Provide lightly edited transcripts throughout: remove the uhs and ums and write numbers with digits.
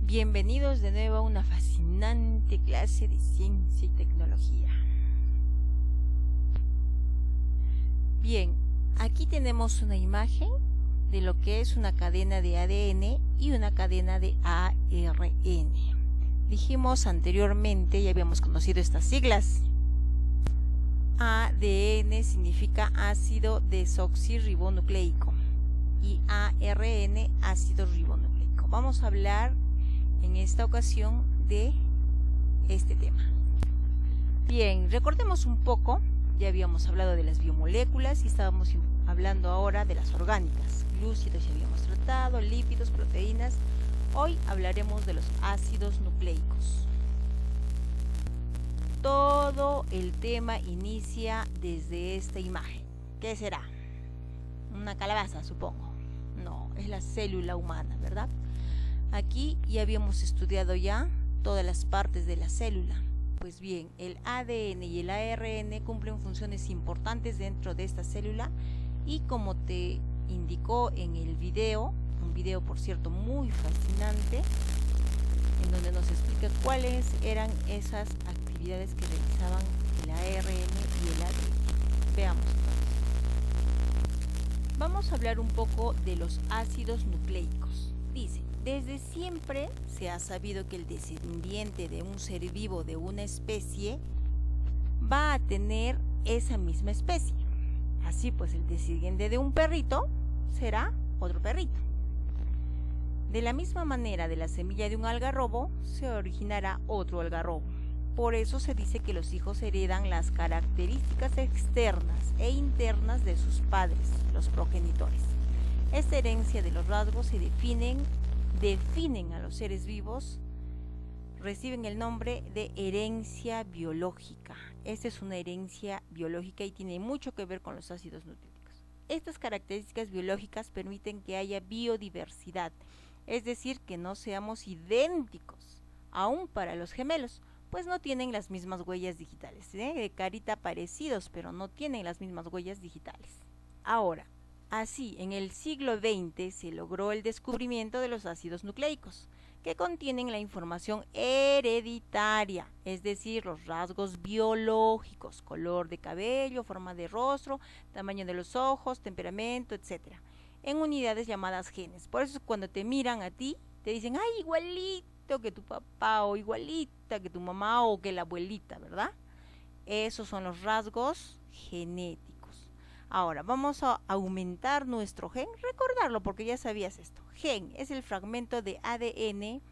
Bienvenidos de nuevo a una fascinante clase de ciencia y tecnología. Bien, aquí tenemos una imagen de lo que es una cadena de ADN y una cadena de ARN. Dijimos anteriormente, ya habíamos conocido estas siglas. ADN significa ácido desoxirribonucleico y ARN ácido ribonucleico. Vamos a hablar en esta ocasión de este tema. Bien, recordemos un poco, ya habíamos hablado de las biomoléculas y estábamos hablando ahora de las orgánicas. Glúcidos ya habíamos tratado, lípidos, proteínas. Hoy hablaremos de los ácidos nucleicos. Todo el tema inicia desde esta imagen. ¿Qué será? Una calabaza, supongo. No, es la célula humana, ¿verdad? Aquí ya habíamos estudiado ya todas las partes de la célula. Pues bien, el ADN y el ARN cumplen funciones importantes dentro de esta célula y como te indicó en el video, un video por cierto muy fascinante, en donde nos explica cuáles eran esas actividades que realizaban el ARN y el ADN. Veamos entonces. Vamos a hablar un poco de los ácidos nucleicos. Dice: desde siempre se ha sabido que el descendiente de un ser vivo de una especie va a tener esa misma especie. Así pues, el descendiente de un perrito será otro perrito. De la misma manera, de la semilla de un algarrobo se originará otro algarrobo. Por eso se dice que los hijos heredan las características externas e internas de sus padres, los progenitores. Esta herencia de los rasgos se definen a los seres vivos, reciben el nombre de herencia biológica. Esta es una herencia biológica y tiene mucho que ver con los ácidos nucleicos. Estas características biológicas permiten que haya biodiversidad, es decir, que no seamos idénticos, aún para los gemelos, pues no tienen las mismas huellas digitales, de carita parecidos, pero no tienen las mismas huellas digitales. Ahora, así, en el siglo XX se logró el descubrimiento de los ácidos nucleicos, que contienen la información hereditaria, es decir, los rasgos biológicos, color de cabello, forma de rostro, tamaño de los ojos, temperamento, etc., en unidades llamadas genes. Por eso cuando te miran a ti, te dicen, ¡ay, igualito que tu papá, o igualita que tu mamá, o que la abuelita!, ¿verdad? Esos son los rasgos genéticos. Ahora, vamos a aumentar nuestro gen, recordarlo porque ya sabías esto. Gen es el fragmento de ADN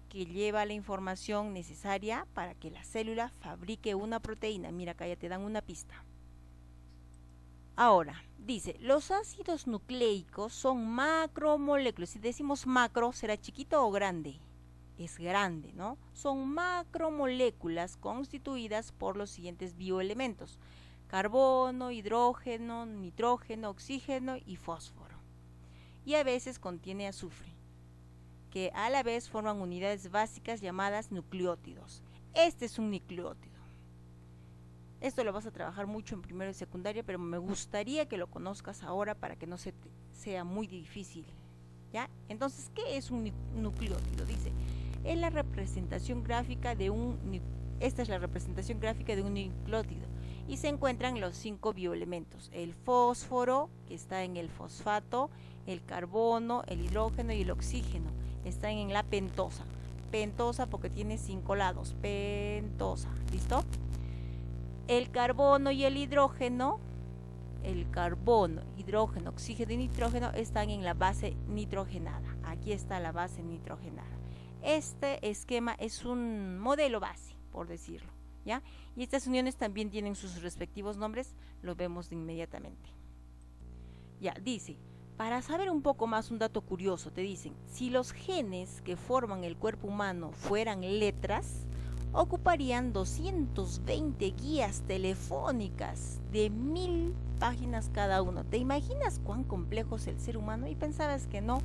que lleva la información necesaria para que la célula fabrique una proteína. Mira, acá ya te dan una pista. Ahora, dice, los ácidos nucleicos son macromoléculas. Si decimos macro, ¿será chiquito o grande? Es grande, ¿no? Son macromoléculas constituidas por los siguientes bioelementos: carbono, hidrógeno, nitrógeno, oxígeno y fósforo. Y a veces contiene azufre, que a la vez forman unidades básicas llamadas nucleótidos. Este es un nucleótido. Esto lo vas a trabajar mucho en primero y secundaria, pero me gustaría que lo conozcas ahora para que no sea muy difícil, ¿ya? Entonces, ¿qué es un nucleótido? Dice, es la representación gráfica de esta es la representación gráfica de un nucleótido. Y se encuentran los 5 bioelementos: el fósforo, que está en el fosfato, el carbono, el hidrógeno y el oxígeno. Están en la pentosa. Pentosa porque tiene 5 lados. Pentosa, ¿listo? El carbono y el carbono, hidrógeno, oxígeno y nitrógeno están en la base nitrogenada. Aquí está la base nitrogenada. Este esquema es un modelo base, por decirlo, ¿ya? Y estas uniones también tienen sus respectivos nombres, los vemos de inmediatamente. Ya, dice, para saber un poco más, un dato curioso, te dicen, si los genes que forman el cuerpo humano fueran letras, ocuparían 220 guías telefónicas de 1000 páginas cada uno. ¿Te imaginas cuán complejo es el ser humano? Y pensabas que no,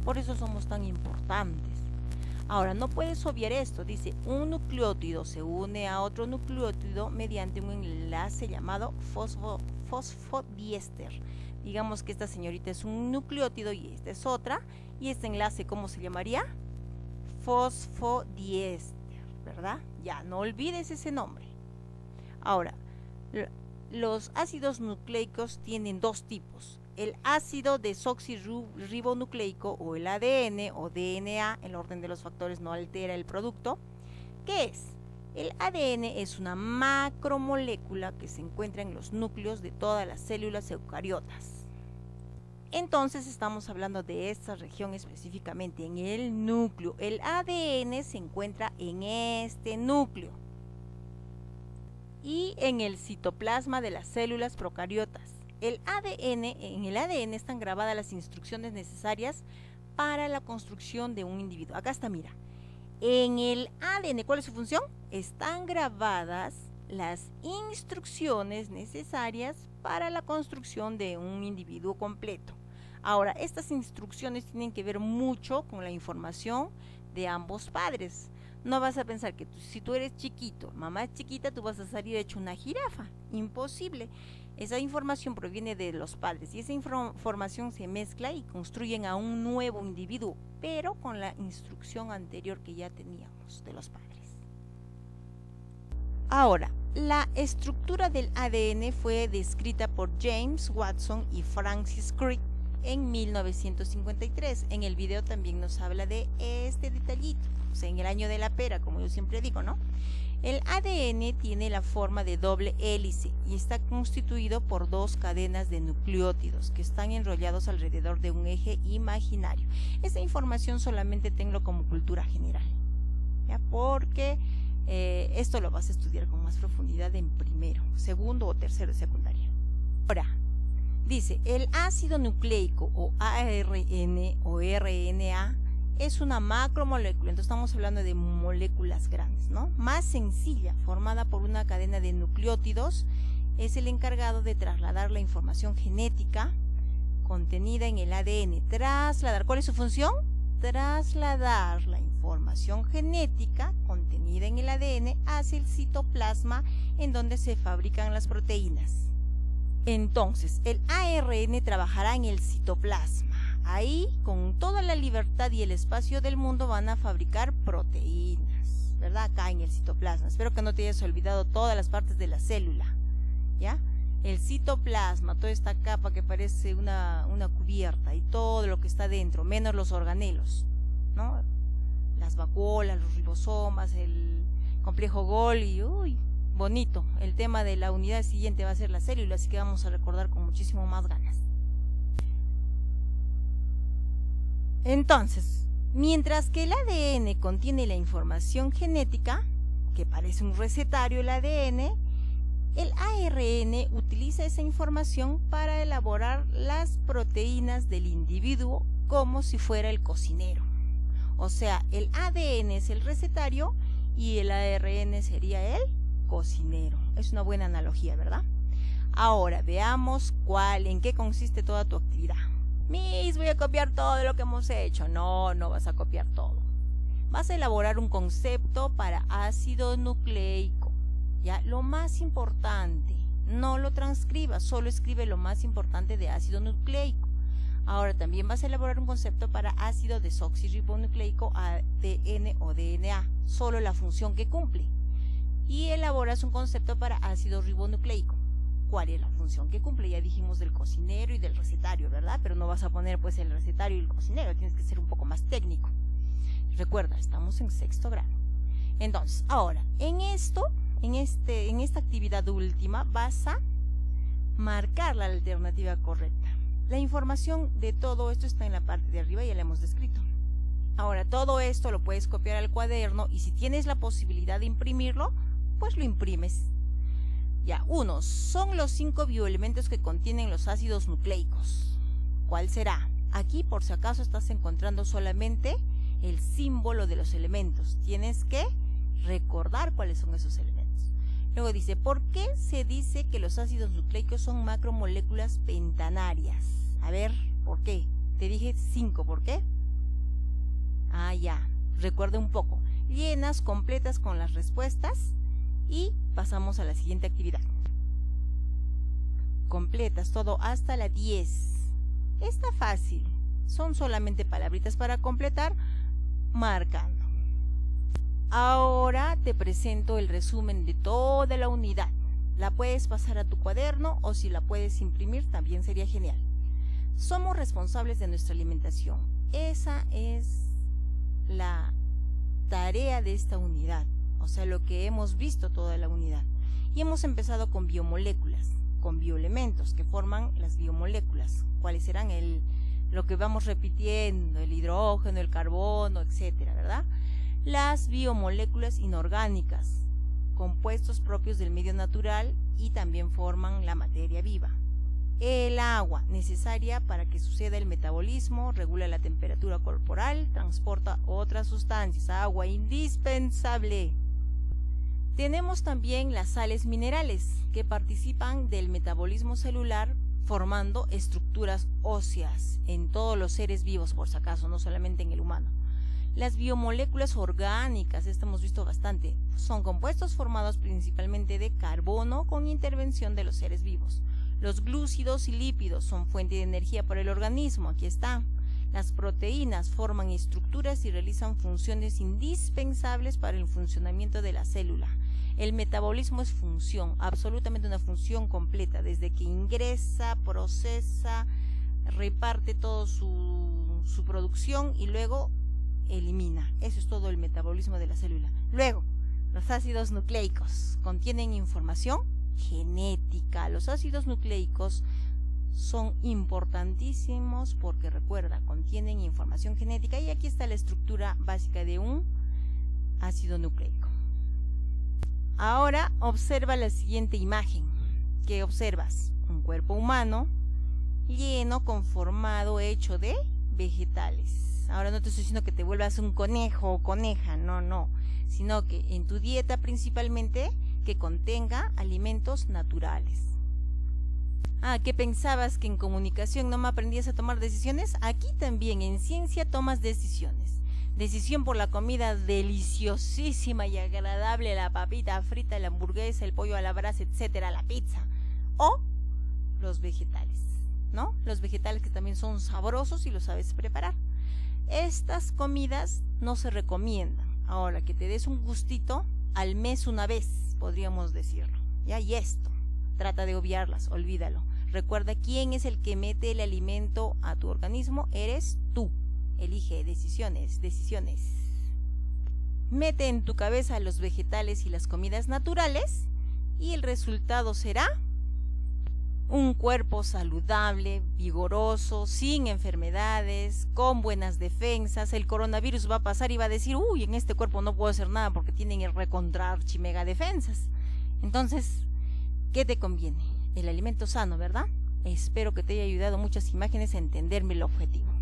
por eso somos tan importantes. Ahora, no puedes obviar esto. Dice, un nucleótido se une a otro nucleótido mediante un enlace llamado fosfodiéster. Digamos que esta señorita es un nucleótido y esta es otra. Y este enlace, ¿cómo se llamaría? fosfodiéster, ¿verdad? Ya, no olvides ese nombre. Ahora, los ácidos nucleicos tienen dos tipos. El ácido desoxirribonucleico o el ADN o DNA, el orden de los factores no altera el producto. ¿Qué es? El ADN es una macromolécula que se encuentra en los núcleos de todas las células eucariotas. Entonces estamos hablando de esta región específicamente, en el núcleo. El ADN se encuentra en este núcleo y en el citoplasma de las células procariotas. En el ADN están grabadas las instrucciones necesarias para la construcción de un individuo. Acá está, mira. En el ADN, ¿cuál es su función? Están grabadas las instrucciones necesarias para la construcción de un individuo completo. Ahora, estas instrucciones tienen que ver mucho con la información de ambos padres. No vas a pensar que si tú eres chiquito, mamá es chiquita, tú vas a salir hecho una jirafa. Imposible. Esa información proviene de los padres y esa información se mezcla y construyen a un nuevo individuo, pero con la instrucción anterior que ya teníamos de los padres. Ahora, la estructura del ADN fue descrita por James Watson y Francis Crick en 1953. En el video también nos habla de este detallito, o sea, en el año de la pera, como yo siempre digo, ¿no? El ADN tiene la forma de doble hélice y está constituido por dos cadenas de nucleótidos que están enrollados alrededor de un eje imaginario. Esta información solamente tengo como cultura general, ¿ya? Porque esto lo vas a estudiar con más profundidad en primero, segundo o tercero de secundaria. Ahora, dice, el ácido nucleico o ARN o RNA es una macromolécula, entonces estamos hablando de moléculas grandes, ¿no? Más sencilla, formada por una cadena de nucleótidos, es el encargado de trasladar la información genética contenida en el ADN. Trasladar, ¿cuál es su función? Trasladar la información genética contenida en el ADN hacia el citoplasma en donde se fabrican las proteínas. Entonces, el ARN trabajará en el citoplasma. Ahí, con toda la libertad y el espacio del mundo, van a fabricar proteínas, ¿verdad? Acá en el citoplasma. Espero que no te hayas olvidado todas las partes de la célula, ¿ya? El citoplasma, toda esta capa que parece una cubierta y todo lo que está dentro, menos los organelos, ¿no? Las vacuolas, los ribosomas, el complejo Golgi, uy, bonito. El tema de la unidad siguiente va a ser la célula, así que vamos a recordar con muchísimo más ganas. Entonces, mientras que el ADN contiene la información genética, que parece un recetario el ADN, el ARN utiliza esa información para elaborar las proteínas del individuo como si fuera el cocinero. O sea, el ADN es el recetario y el ARN sería el cocinero. Es una buena analogía, ¿verdad? Ahora, veamos en qué consiste toda tu actividad. Miss, voy a copiar todo lo que hemos hecho. No, no vas a copiar todo. Vas a elaborar un concepto para ácido nucleico. ¿Ya? Lo más importante, no lo transcribas, solo escribe lo más importante de ácido nucleico. Ahora también vas a elaborar un concepto para ácido desoxirribonucleico, ADN o DNA, solo la función que cumple. Y elaboras un concepto para ácido ribonucleico. ¿Cuál es la función que cumple? Ya dijimos del cocinero y del recetario, ¿verdad? Pero no vas a poner pues el recetario y el cocinero, tienes que ser un poco más técnico. Recuerda, estamos en sexto grado. Entonces, ahora, en esta actividad última vas a marcar la alternativa correcta. La información de todo esto está en la parte de arriba, ya la hemos descrito. Ahora, todo esto lo puedes copiar al cuaderno y si tienes la posibilidad de imprimirlo, pues lo imprimes. Ya, son los 5 bioelementos que contienen los ácidos nucleicos. ¿Cuál será? Aquí, por si acaso, estás encontrando solamente el símbolo de los elementos. Tienes que recordar cuáles son esos elementos. Luego dice, ¿por qué se dice que los ácidos nucleicos son macromoléculas pentanarias? A ver, ¿por qué? Te dije 5, ¿por qué? Ah, ya, recuerda un poco. Llenas, completas con las respuestas y pasamos a la siguiente actividad. Completas todo hasta la 10. Está fácil. Son solamente palabritas para completar, marcando. Ahora te presento el resumen de toda la unidad. La puedes pasar a tu cuaderno o si la puedes imprimir también sería genial. Somos responsables de nuestra alimentación. Esa es la tarea de esta unidad, o sea, lo que hemos visto toda la unidad. Y hemos empezado con biomoléculas, con bioelementos que forman las biomoléculas. ¿Cuáles serán? Lo que vamos repitiendo, el hidrógeno, el carbono, etcétera, ¿verdad? Las biomoléculas inorgánicas, compuestos propios del medio natural y también forman la materia viva. El agua, necesaria para que suceda el metabolismo, regula la temperatura corporal, transporta otras sustancias, agua indispensable. Tenemos también las sales minerales que participan del metabolismo celular formando estructuras óseas en todos los seres vivos, por si acaso, no solamente en el humano. Las biomoléculas orgánicas, esto hemos visto bastante, son compuestos formados principalmente de carbono con intervención de los seres vivos. Los glúcidos y lípidos son fuente de energía para el organismo, aquí está. Las proteínas forman estructuras y realizan funciones indispensables para el funcionamiento de la célula. El metabolismo es función, absolutamente una función completa, desde que ingresa, procesa, reparte toda su producción y luego elimina. Eso es todo el metabolismo de la célula. Luego, los ácidos nucleicos contienen información genética. Los ácidos nucleicos son importantísimos porque, recuerda, contienen información genética y aquí está la estructura básica de un ácido nucleico. Ahora observa la siguiente imagen. ¿Qué observas? Un cuerpo humano lleno, conformado, hecho de vegetales. Ahora no te estoy diciendo que te vuelvas un conejo o coneja, no, sino que en tu dieta principalmente que contenga alimentos naturales. ¿Qué pensabas que en comunicación no me aprendías a tomar decisiones? Aquí también en ciencia tomas decisiones. Decisión por la comida deliciosísima y agradable, la papita frita, la hamburguesa, el pollo a la brasa, etcétera, la pizza. O los vegetales, ¿no? Los vegetales que también son sabrosos y los sabes preparar. Estas comidas no se recomiendan. Ahora, que te des un gustito al mes una vez, podríamos decirlo. ¿Ya? Y esto, trata de obviarlas, olvídalo. Recuerda quién es el que mete el alimento a tu organismo, eres tú. Elige decisiones. Mete en tu cabeza los vegetales y las comidas naturales y el resultado será un cuerpo saludable, vigoroso, sin enfermedades, con buenas defensas. El coronavirus va a pasar y va a decir, uy, en este cuerpo no puedo hacer nada porque tienen el recontra archimega defensas. Entonces, ¿qué te conviene? El alimento sano, ¿verdad? Espero que te haya ayudado muchas imágenes a entenderme el objetivo.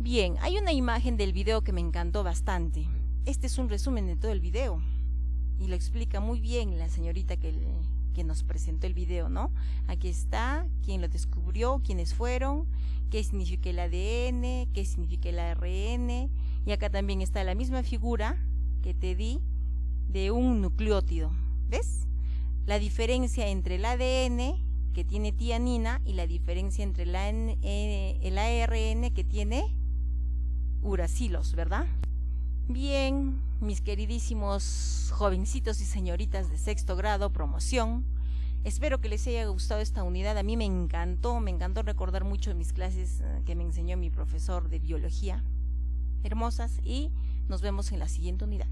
Bien, hay una imagen del video que me encantó bastante. Este es un resumen de todo el video y lo explica muy bien la señorita que nos presentó el video, ¿no? Aquí está, quién lo descubrió, quiénes fueron, qué significa el ADN, qué significa el ARN, y acá también está la misma figura que te di de un nucleótido, ¿ves? La diferencia entre el ADN que tiene tiamina y la diferencia entre el ARN que tiene uracilos, ¿verdad? Bien, mis queridísimos jovencitos y señoritas de sexto grado, promoción, espero que les haya gustado esta unidad. A mí me encantó recordar mucho de mis clases que me enseñó mi profesor de biología, hermosas, y nos vemos en la siguiente unidad.